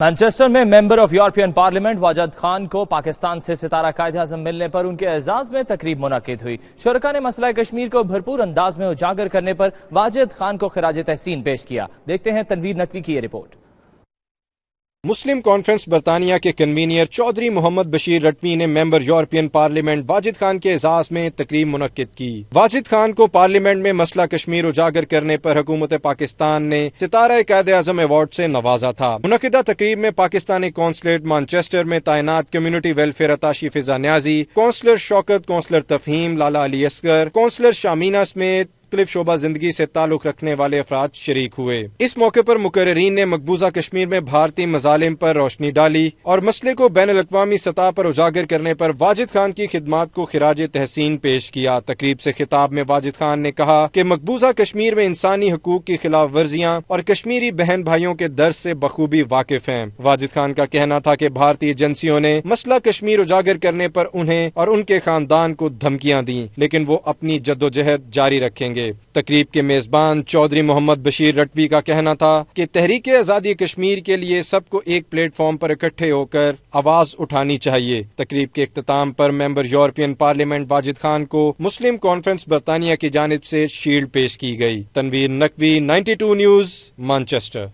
Manchester میں member of European parliament Wajid Khan کو پاکستان سے ستارہ قائد اعظم ملنے پر ان کے اعزاز میں تقریب منعقد ہوئی۔ شرکاء نے مسئلہ کشمیر کو بھرپور انداز میں اجاگر کرنے پر واجد خان کو خراج تحسین پیش کیا۔ دیکھتے ہیں تنویر نقوی کی یہ رپورٹ۔ مسلم کانفرنس برطانیہ کے کنوینئر چودھری محمد بشیر رٹوی نے ممبر یورپین پارلیمنٹ واجد خان کے اعزاز میں تقریب منعقد کی۔ واجد خان کو پارلیمنٹ میں مسئلہ کشمیر اجاگر کرنے پر حکومت پاکستان نے ستارہ قائد اعظم ایوارڈ سے نوازا تھا۔ منعقدہ تقریب میں پاکستانی قونصلیٹ مانچسٹر میں تعینات کمیونٹی ویلفیئر اتاشی فضا نیازی، کونسلر شوکت، کونسلر تفہیم لالا علی اصغر، کونسلر شامینہ سمیت مختلف شعبہ زندگی سے تعلق رکھنے والے افراد شریک ہوئے۔ اس موقع پر مقررین نے مقبوضہ کشمیر میں بھارتی مظالم پر روشنی ڈالی اور مسئلے کو بین الاقوامی سطح پر اجاگر کرنے پر واجد خان کی خدمات کو خراج تحسین پیش کیا۔ تقریب سے خطاب میں واجد خان نے کہا کہ مقبوضہ کشمیر میں انسانی حقوق کی خلاف ورزیاں اور کشمیری بہن بھائیوں کے درد سے بخوبی واقف ہیں۔ واجد خان کا کہنا تھا کہ بھارتی ایجنسیوں نے مسئلہ کشمیر اجاگر کرنے پر انہیں اور ان کے خاندان کو دھمکیاں دیں، لیکن وہ اپنی جدوجہد جاری رکھیں گے۔ تقریب کے میزبان چودھری محمد بشیر رٹوی کا کہنا تھا کہ تحریک آزادی کشمیر کے لیے سب کو ایک پلیٹ فارم پر اکٹھے ہو کر آواز اٹھانی چاہیے۔ تقریب کے اختتام پر ممبر یورپین پارلیمنٹ واجد خان کو مسلم کانفرنس برطانیہ کی جانب سے شیلڈ پیش کی گئی۔ Tanveer Naqvi, 92 news, Manchester.